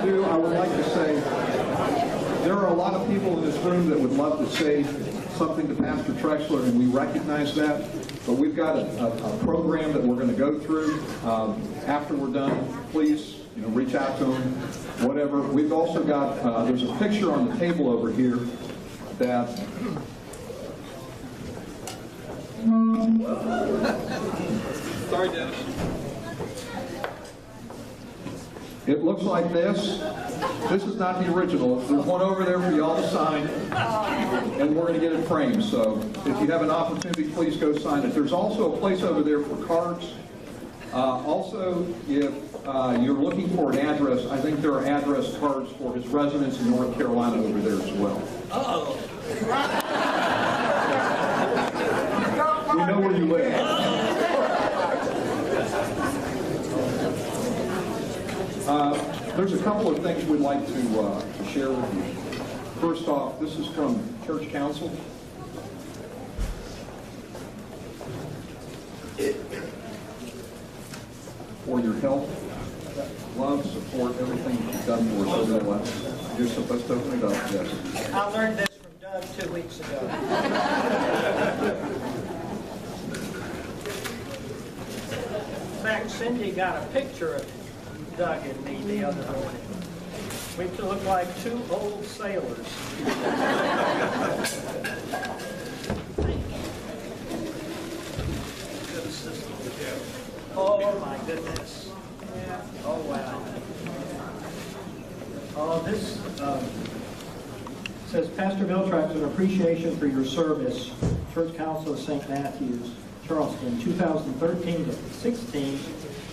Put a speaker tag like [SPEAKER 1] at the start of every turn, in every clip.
[SPEAKER 1] do, I would like to say there are a lot of people in this room that would love to say something to Pastor Trexler, and we recognize that. But we've got a program that we're going to go through. After we're done, please, reach out to him, whatever. We've also got, there's a picture on the table over here that... Sorry, Dennis. It looks like this. This is not the original. There's one over there for y'all to sign, and we're going to get it framed. So if you have an opportunity, please go sign it. There's also a place over there for cards. Also, if you're looking for an address, I think there are address cards for his residence in North Carolina over there as well.
[SPEAKER 2] Uh-oh.
[SPEAKER 1] We know where you live. There's a couple of things we'd like to share with you. First off, this is from Church Council. For your help, love, support, everything you've done for us over the last. You're supposed to open it up, yes.
[SPEAKER 2] I learned this from Doug 2 weeks ago. In fact, Cindy got a picture of Doug and me the other morning. We look like two old sailors. Oh my goodness. Oh wow. Oh, this says, Pastor Bill Trexler, appreciation for your service, Church Council of St. Matthew's, Charleston, 2013 to 16.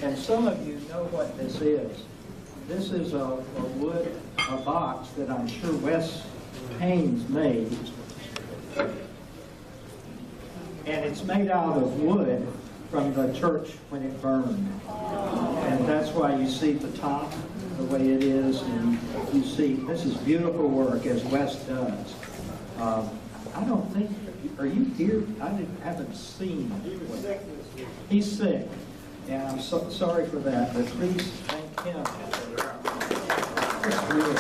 [SPEAKER 2] And some of you know what this is. This is a box that I'm sure Wes Haynes made. And it's made out of wood from the church when it burned. And that's why you see the top the way it is. And you see, this is beautiful work as Wes does. I don't think, are you here? I haven't seen him. He's sick. And I'm so sorry for that, but please thank him. It's really,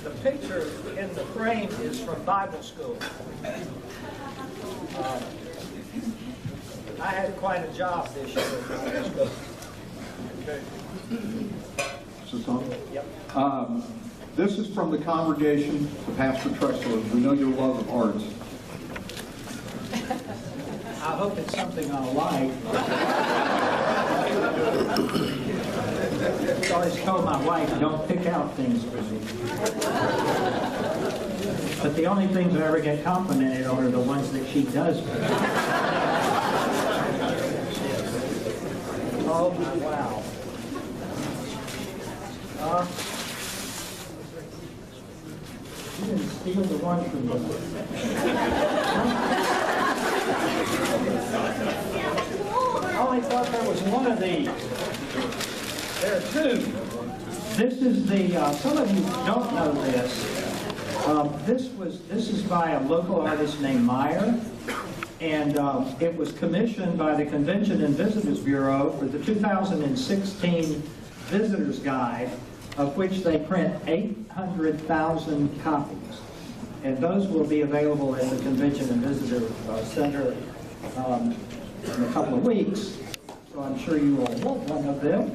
[SPEAKER 2] the picture in the frame is from Bible school. I had quite a job this year in Bible school.
[SPEAKER 1] Okay. Is this on?
[SPEAKER 2] Yep.
[SPEAKER 1] This is from the congregation to Pastor Trexler. We know your love of arts.
[SPEAKER 2] I hope it's something I'll like. I always told my wife, don't pick out things for me. But the only things I ever get complimented on are the ones that she does pick out. Oh, wow. You didn't steal the one from me. I only thought there was one of these. There are two. This is the, some of you don't know this. This is by a local artist named Meyer. And it was commissioned by the Convention and Visitors Bureau for the 2016 Visitors Guide, of which they print 800,000 copies. And those will be available at the Convention and Visitor Center in a couple of weeks. So I'm sure you will want one of them.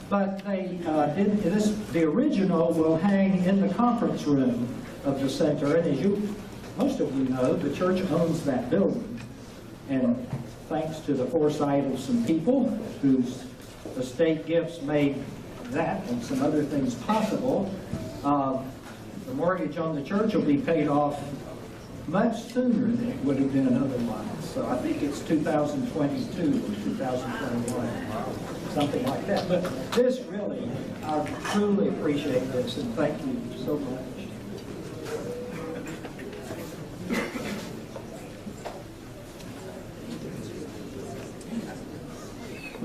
[SPEAKER 2] But they did this. The original will hang in the conference room of the center. And as most of you know, the church owns that building. And thanks to the foresight of some people whose estate gifts made that and some other things possible, the mortgage on the church will be paid off much sooner than it would have been otherwise. So I think it's 2022 or 2021, something like that. But this really, I truly appreciate this, and thank you so much.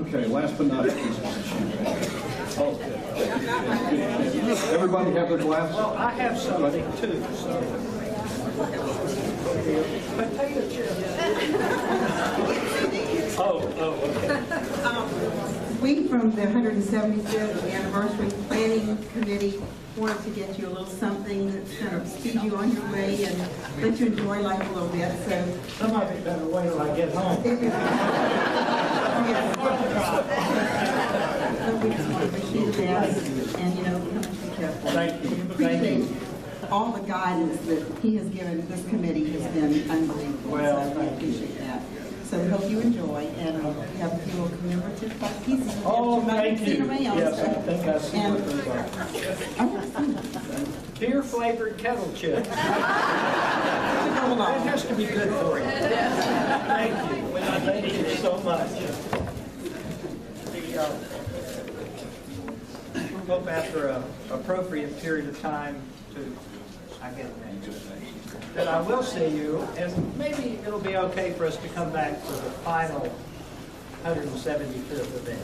[SPEAKER 1] Okay, last but not least. Everybody have their glasses?
[SPEAKER 2] Well, I have something too, so. Potato chips. Okay.
[SPEAKER 3] We from the 175th Anniversary Planning Committee wanted to get you a little something that's kind of speed you on your way and let you enjoy life a little bit, so.
[SPEAKER 2] Some of it better wait till I get home.
[SPEAKER 3] We just want to wish you the best, and you know, be careful.
[SPEAKER 2] Thank you.
[SPEAKER 3] Appreciate all the guidance that he has given this committee has been unbelievable.
[SPEAKER 2] Well,
[SPEAKER 3] So we appreciate that. So we hope you enjoy, and we have a few little commemorative pieces.
[SPEAKER 2] Oh, thank you.
[SPEAKER 3] In the mail,
[SPEAKER 2] Yes,
[SPEAKER 3] so.
[SPEAKER 2] I think I see
[SPEAKER 3] And-
[SPEAKER 2] what those are. Beer flavored kettle chips. That has to be good for you. Thank you. Thank you so much. We'll go after an appropriate period of time to, I get it. Then I will see you, and maybe it'll be okay for us to come back for the final 175th event.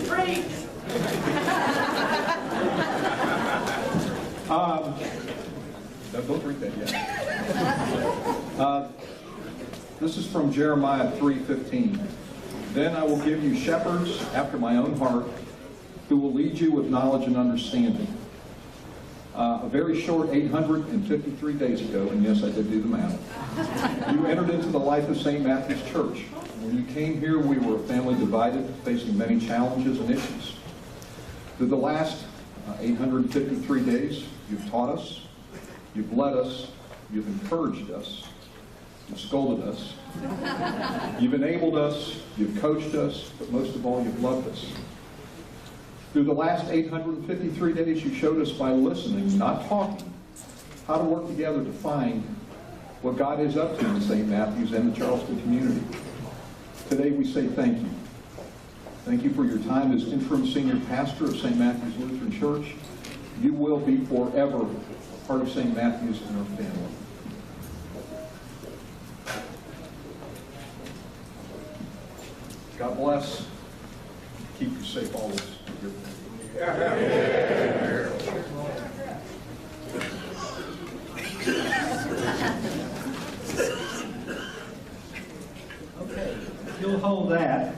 [SPEAKER 2] Great.
[SPEAKER 1] Don't drink that yet. This is from Jeremiah 3:15. Then I will give you shepherds after my own heart, who will lead you with knowledge and understanding. A very short 853 days ago, and yes, I did do the math, you entered into the life of St. Matthew's Church. When you came here, we were a family divided, facing many challenges and issues. Through the last 853 days, you've taught us, you've led us, you've encouraged us, you've scolded us, you've enabled us, you've coached us, but most of all, you've loved us. Through the last 853 days, you showed us by listening, not talking, how to work together to find what God is up to in St. Matthew's and the Charleston community. Today we say thank you. Thank you for your time as interim senior pastor of St. Matthew's Lutheran Church. You will be forever part of St. Matthew's and our family. God bless. Keep you safe always.
[SPEAKER 2] Okay, you'll hold that.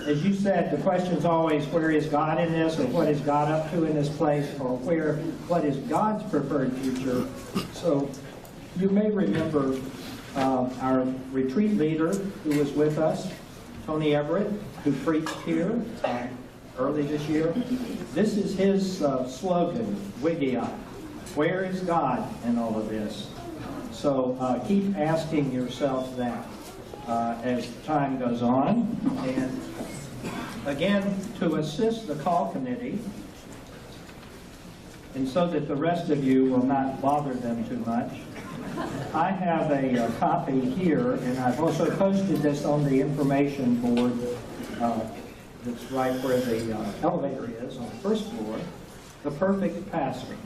[SPEAKER 2] As you said, the question's always, where is God in this, or what is God up to in this place, or what is God's preferred future? So you may remember our retreat leader who was with us, Tony Everett, who preached here early this year. This is his slogan, Wigia. Where is God in all of this? So keep asking yourself that as time goes on. And again, to assist the call committee, and so that the rest of you will not bother them too much, I have a copy here, and I've also posted this on the information board that's right where the elevator is on the first floor, The Perfect Pastor.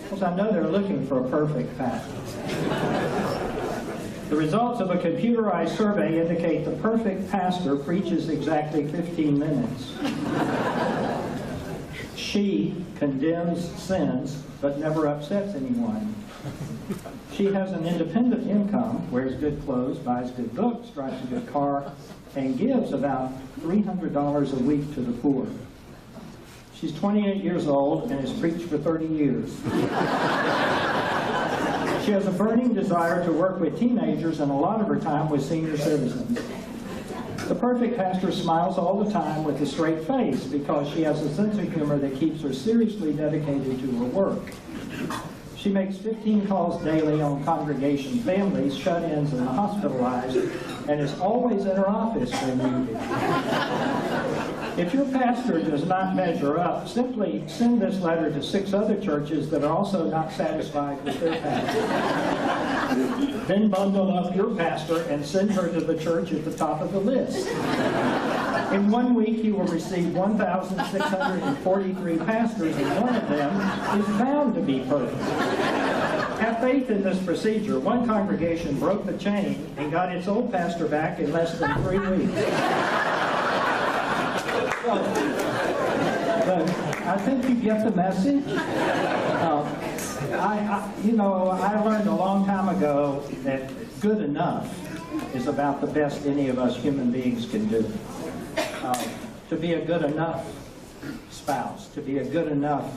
[SPEAKER 2] Because I know they're looking for a perfect pastor. The results of a computerized survey indicate the perfect pastor preaches exactly 15 minutes. She condemns sins, but never upsets anyone. She has an independent income, wears good clothes, buys good books, drives a good car, and gives about $300 a week to the poor. She's 28 years old and has preached for 30 years. She has a burning desire to work with teenagers and a lot of her time with senior citizens. The perfect pastor smiles all the time with a straight face because she has a sense of humor that keeps her seriously dedicated to her work. She makes 15 calls daily on congregation families, shut-ins, and hospitalized, and is always in her office when needed. If your pastor does not measure up, simply send this letter to 6 other churches that are also not satisfied with their pastor. Then bundle up your pastor and send her to the church at the top of the list. In 1 week, you will receive 1,643 pastors, and one of them is bound to be perfect. have faith in this procedure. One congregation broke the chain and got its old pastor back in less than 3 weeks. But I think you get the message. I learned a long time ago that good enough is about the best any of us human beings can do. To be a good enough spouse, to be a good enough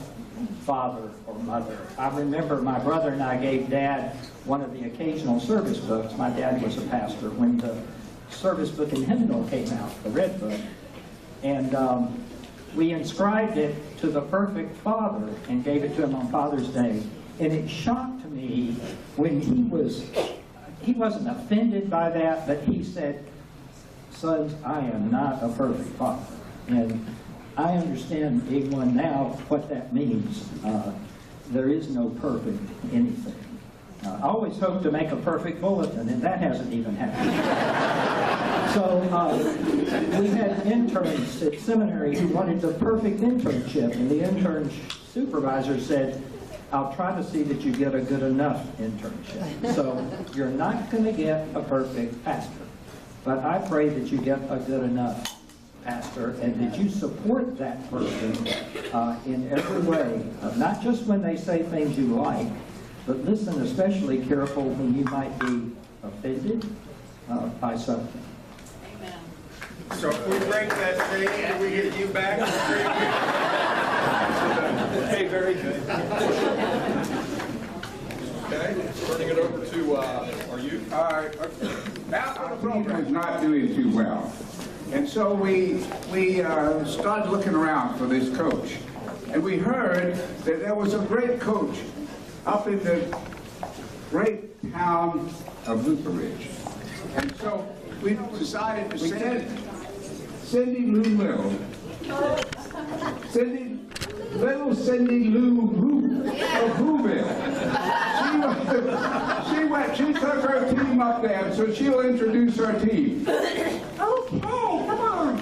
[SPEAKER 2] father or mother. I remember my brother and I gave Dad one of the occasional service books. My dad was a pastor when the service book and hymnal came out, the red book. And we inscribed it to the perfect father and gave it to him on Father's Day. And it shocked me when he wasn't offended by that, but he said, "Sons, I am not a perfect father." And I understand, being one now, what that means. There is no perfect anything. I always hope to make a perfect bulletin, and that hasn't even happened. So we had interns at seminary who wanted the perfect internship, and the intern supervisor said, "I'll try to see that you get a good enough internship." So you're not going to get a perfect pastor, but I pray that you get a good enough pastor, and that you support that person in every way, not just when they say things you like, but listen especially careful when you might be offended by something.
[SPEAKER 4] Amen.
[SPEAKER 5] So if we break that thing, do we get you back? Okay, very good.
[SPEAKER 1] Okay, turning it over to our youth.
[SPEAKER 6] Our team was not doing too well. And so we started looking around for this coach. And we heard that there was a great coach up in the great town of Lutheran. And so we decided to send Cindy Lou Little. Cindy Lou of Whoville. She took her team up there, so she'll introduce her team.
[SPEAKER 7] Okay, come on.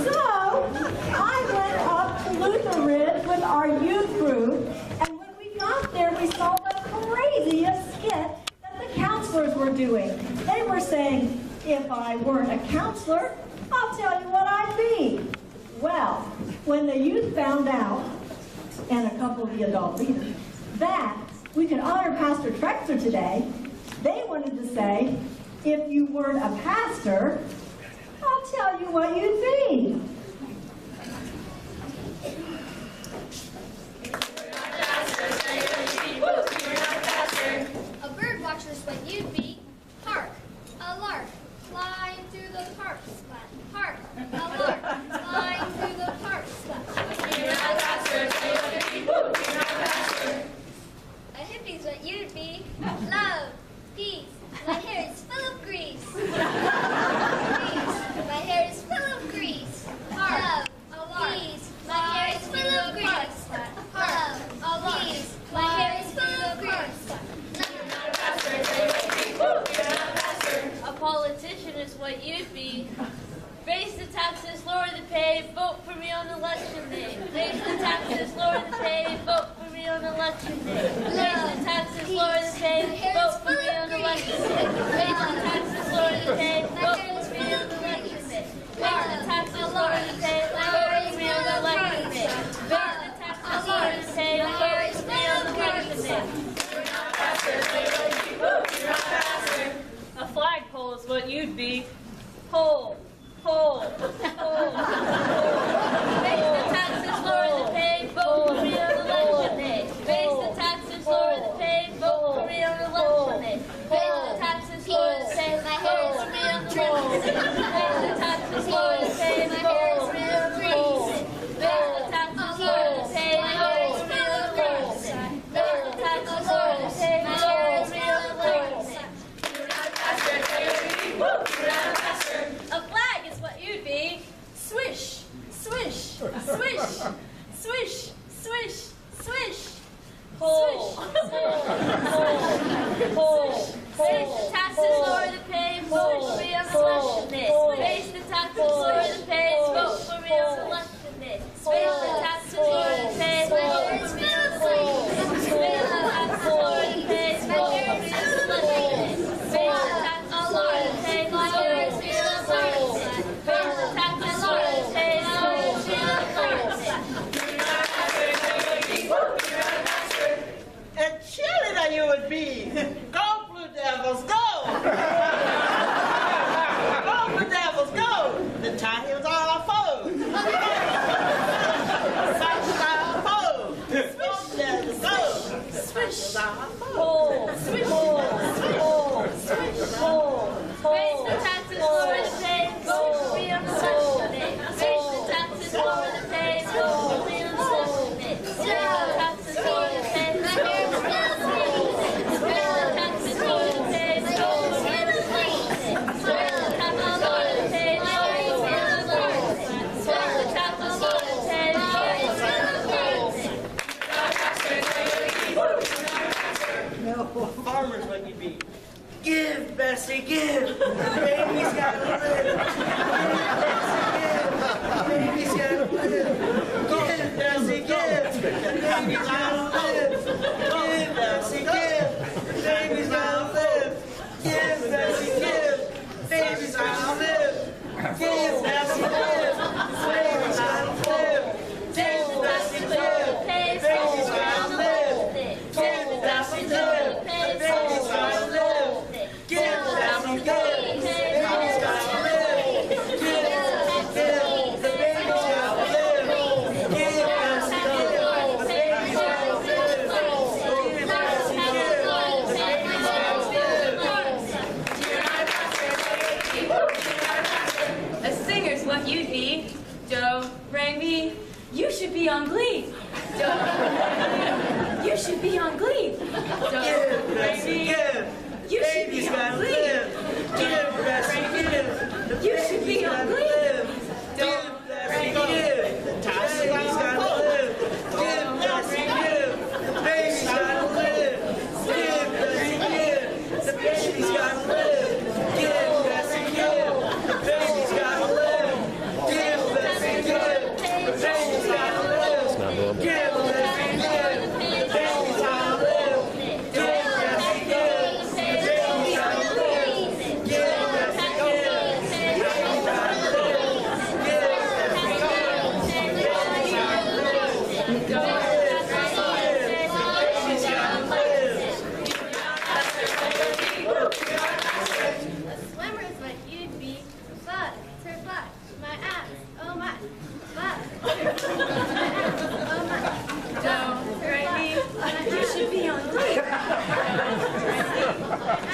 [SPEAKER 7] So, I went up to Lutheran with our youth group, and when we got there, we saw the craziest skit that the counselors were doing. They were saying, if I weren't a counselor, I'll tell you what I'd be. Well, when the youth found out, and a couple of the adult leaders, that we could honor Pastor Trexler today, they wanted to say, if you weren't a pastor, I'll tell you what you'd be.
[SPEAKER 8] A bird watcher's what you'd be. Hark, a lark, flying through the park spot. Hark, a lark, flying through the park spot. A hippie's what you'd be. Love, peace, my hair is full of grease. Peace, my hair is full of grease. Love, peace, my hair is full of grease. Love, peace, my hair is full of grease.
[SPEAKER 9] A politician is what you'd be. Raise the taxes, lower the pay, vote for me on election day. Raise the taxes, lower the pay, vote for me on election day. Raise the taxes, lower the pay, vote for me on election day. Raise the taxes, lower the pay, vote for me on election day. Raise the taxes, lower the pay, vote for me on election day. Raise the taxes, lower the pay, vote for me on election day. A flagpole is what you'd be. Pole, pole, pole, pole. Raise the taxes, lower the pay, vote for me on election day. Raise the taxes, lower the pay, vote for me on election day. Raise the taxes, lower the pay, vote for me on election day. Raise the taxes, lower the pay, vote for me on election day. Raise the taxes, lower the pay, vote for me on election day. Raise the taxes, lower the pay, vote for me on election day. A flag is what you'd be. Swish, swish, swish, swish, swish, swish. Pole, pole, pole, raise the taxes, lower the pay, vote for me on election day. Raise the taxes, lower the pay, vote for me on election day. Raise the taxes, lower
[SPEAKER 5] how you would be. Go, Blue Devils, go! Go, Blue Devils, go! The Tar Heels are our foes. South are our foes. Go, Devils, go! The Tar Heels are our foes.
[SPEAKER 9] Pull, swish, pull, pull, swish, pull, pull. Raise the taxes, lower the pay, go, free of the social day. Raise the taxes, lower the pay, go, free of the social day. Raise the taxes, lower the pay, go, free of the social day. Raise the taxes, lower the pay, go, free of the social day. Raise the taxes, lower the pay, go, free of the social day. Raise the taxes, lower the pay, go, free of the social day.
[SPEAKER 5] Farmers, what you be? Give, Bessie, give. Baby's gotta live. Baby's gotta live. Give, Bessie, give. Baby's gotta live. Give, Bessie, give. Baby's gotta live. Give, Bessie, give. Baby's gotta live. Give, Bessie, give. Baby's gotta live. Give, Bessie, give. Baby's gotta live. Give, Bessie, give. Baby's gotta live. Give, Bessie, give. Baby's gotta live. Give, Bessie, give. The baby's gotta live. Give, Bessie, give. The baby's gotta live. Give, Bessie, give. The baby's gotta live.
[SPEAKER 4] A singer's what you'd be. Do, re, mi. You should be on Glee. Do, re, mi. You should be on Glee. Do,
[SPEAKER 5] Give,
[SPEAKER 4] re,
[SPEAKER 5] Bessie,
[SPEAKER 4] mi.
[SPEAKER 5] give.
[SPEAKER 4] You should
[SPEAKER 5] Baby's
[SPEAKER 4] be on
[SPEAKER 5] gotta
[SPEAKER 4] Glee.
[SPEAKER 5] live. Give, Bessie, give. The
[SPEAKER 4] You should be
[SPEAKER 5] baby's
[SPEAKER 4] on
[SPEAKER 5] gotta
[SPEAKER 4] Glee.
[SPEAKER 5] live. Give, Bessie, give. The baby's gotta live. Give, Bessie, give. The baby's gotta live. Give, Bessie, give. The baby's gotta live. Give, Bessie, give. The baby's gotta live. Give, Bessie, give. The baby's gotta live. Give, Bessie, give. The baby's gotta live. Give, Bessie, give. The baby's gotta live. Give, Bessie, give. The baby's gotta live. Give, Bessie, give. The baby's gotta live. Give, Bessie, give. The baby's gotta live.
[SPEAKER 8] A swimmer is what you'd be. Bug, turd bug, my ass, oh my. Bug, turd bug, my ass, oh my.
[SPEAKER 4] Do, re, mi. You should be on Glee.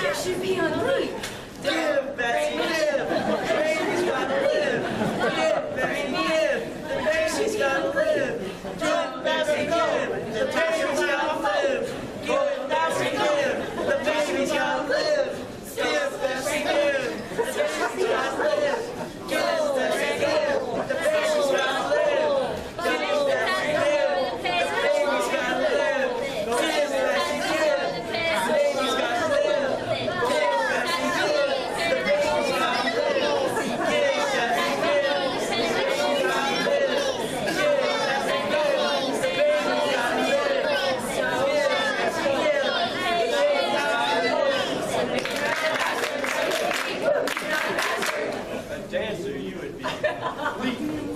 [SPEAKER 4] You should be on Glee.
[SPEAKER 5] Give, Bessie, give. The baby's gotta live. Give, Bessie, give. The baby's gotta live. Give, Bessie, give. The baby's gotta live. Give, Bessie, give. The baby's gotta live. Give, Bessie, give. The baby's gotta live. Give, Bessie, give. The baby's gotta live. Give, Bessie, give. The baby's gotta live. Give, Bessie, give. The baby's gotta live. Give, Bessie, give. The baby's gotta live. Give, Bessie, give. The baby's gotta live. Give, Bessie, give. The baby's gotta live. Give, Bessie, give. The baby's gotta live.
[SPEAKER 10] A dancer you would be.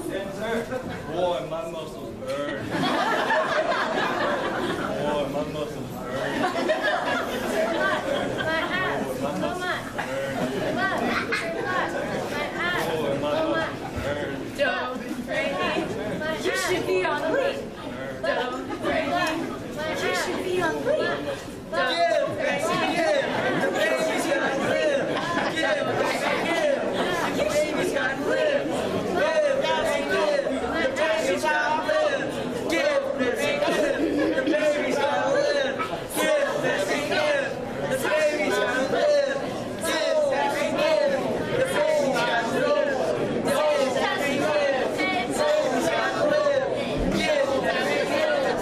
[SPEAKER 10] Dancer. Boy, my muscles burn. Boy, my muscles burn.
[SPEAKER 8] My ass, oh my. Bug, turd bug, my ass,
[SPEAKER 10] Boy, my
[SPEAKER 8] oh my.
[SPEAKER 10] muscles burn.
[SPEAKER 4] Do, re, mi.
[SPEAKER 8] My
[SPEAKER 4] You
[SPEAKER 8] ass,
[SPEAKER 4] should be on Glee.
[SPEAKER 8] bug, turd bug, my
[SPEAKER 4] You
[SPEAKER 8] ass,
[SPEAKER 4] should be on Glee.
[SPEAKER 5] Give, Bessie, give. The baby's gotta live. Give, Bessie, give. The baby's gotta live. Give, Bessie, give. The baby's gotta live. Give, Bessie, give. The baby's gotta live. Give, Bessie, give. The baby's gotta live. Give, Bessie, give. The baby's gotta live. Give, Bessie, give. The baby's gotta live. Give, Bessie, give. The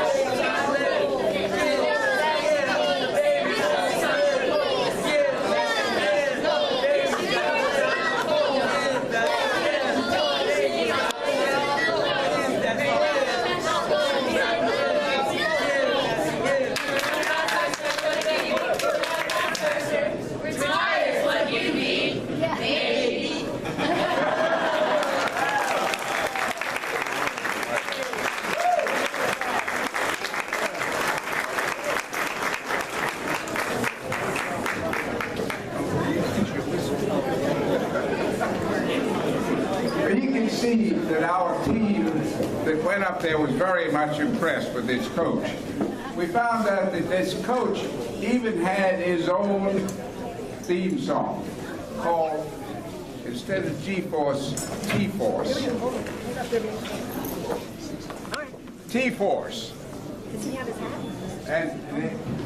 [SPEAKER 5] baby's gotta live. Give, Bessie, give. The baby's gotta live.
[SPEAKER 6] went up there was very much impressed with this coach. We found out that this coach even had his own theme song called, instead of G-Force, T-Force. T-Force.
[SPEAKER 7] Does he have his hat?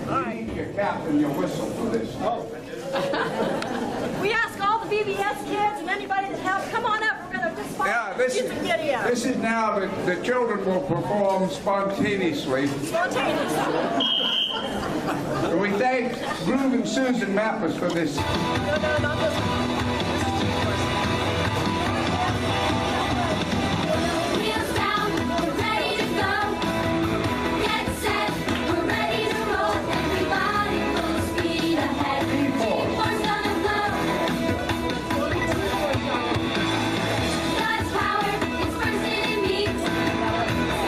[SPEAKER 6] And you need your cap and your whistle for this.
[SPEAKER 7] We ask all the VBS kids and anybody that helps, come on up, we're going to just
[SPEAKER 6] Yeah, this is now the children will perform spontaneously. And we thank Groove and Susan Mappus for this.
[SPEAKER 8] Wheels down, we're ready to go. Get set, we're ready to roll. Everybody full speed ahead. G-force gonna blow. God's power is bursting in me.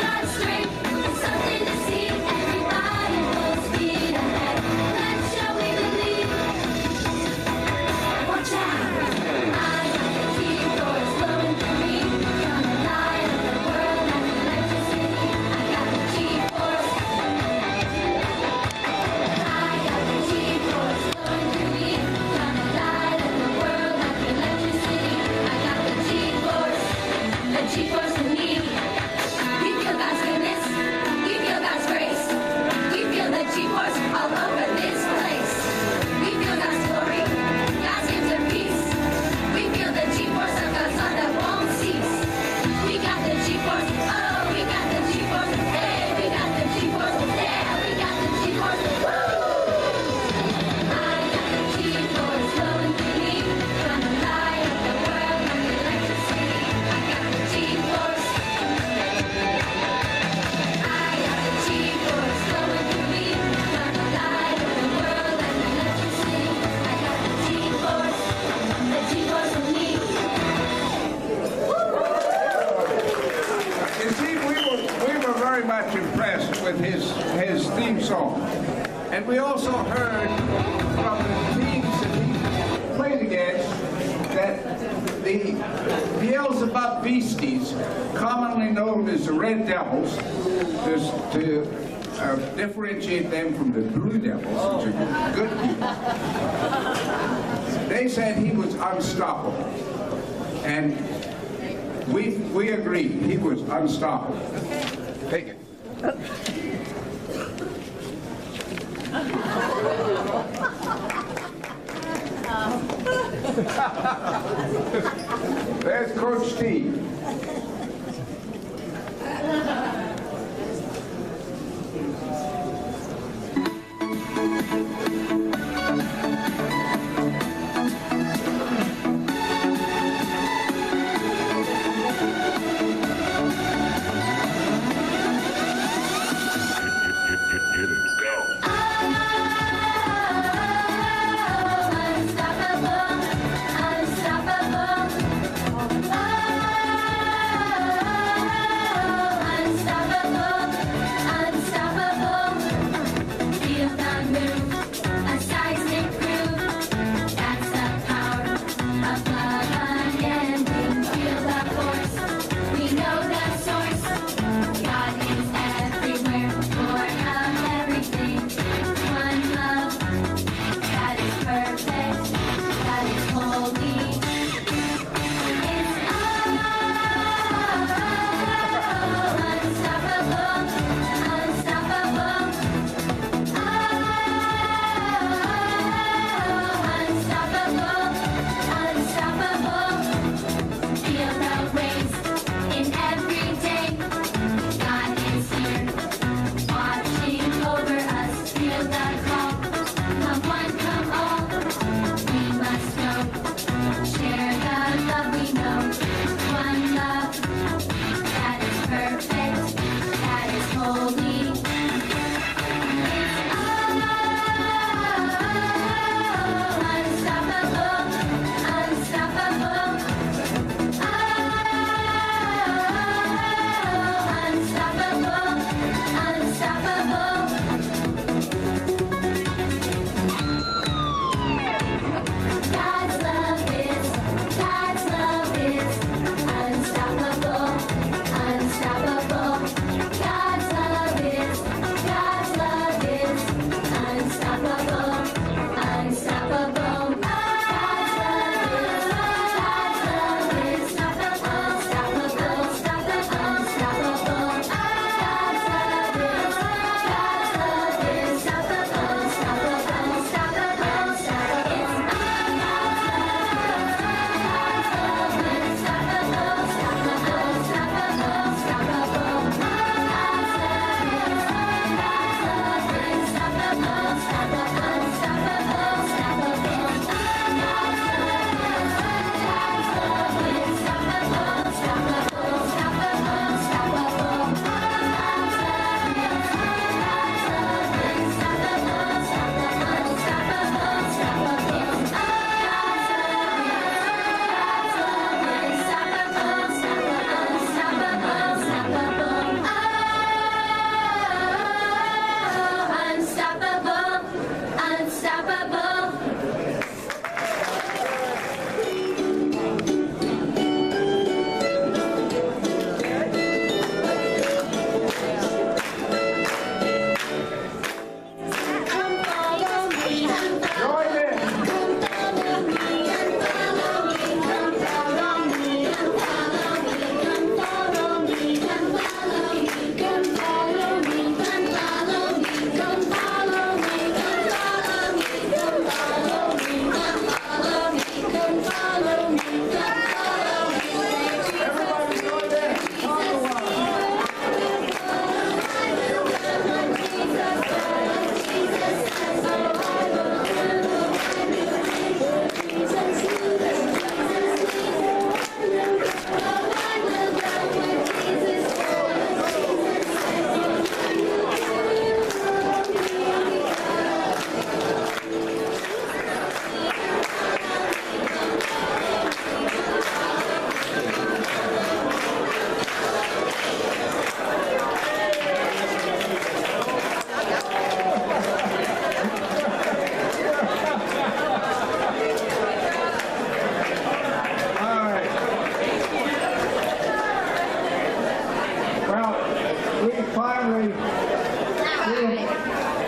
[SPEAKER 8] God's strength is something to see. Everybody full speed ahead. Let's show we believe. Watch out. I got the G-force flowing through me. Gonna light up the world like electricity. I got the G-force. I got the G-force flowing through me. Gonna light up the world like electricity. I got the G-force. The G-force in me. We feel God's goodness. We feel God's grace. We feel the G-force all over this place. We feel God's glory. God's gift of peace. We feel the G-force of God's love that won't cease. We got the G-force. Oh, we got the G-force. Hey, we got the G-force. Yeah, we got the G-force. Woo! I got the G-force flowing through me. Gonna light up the world like electricity. I got the G-force. I got the G-force flowing through me. Gonna light up the world like electricity. I got the G-force. The G-force in me.
[SPEAKER 6] You see, we were very much impressed with his theme song. And we also heard from the teams that he played against that the Beelzebub Beasties, commonly known as the Red Devils, to differentiate them from the Blue Devils, which are good people, they said he was unstoppable. And we agreed, he was unstoppable. Take it. There's Coach Steve.
[SPEAKER 8] God is everywhere, Lord of everything.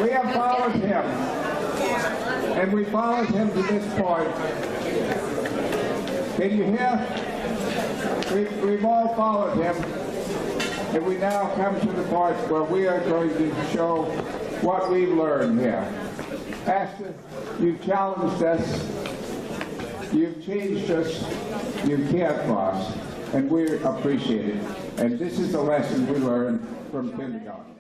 [SPEAKER 6] We have followed him, and we followed him to this point. Can you hear? We've all followed him, and we now come to the part where we are going to show what we've learned here. Pastor, you've challenged us, you've changed us, you've cared for us, and we appreciate it. And this is the lesson we learned from kindergarten.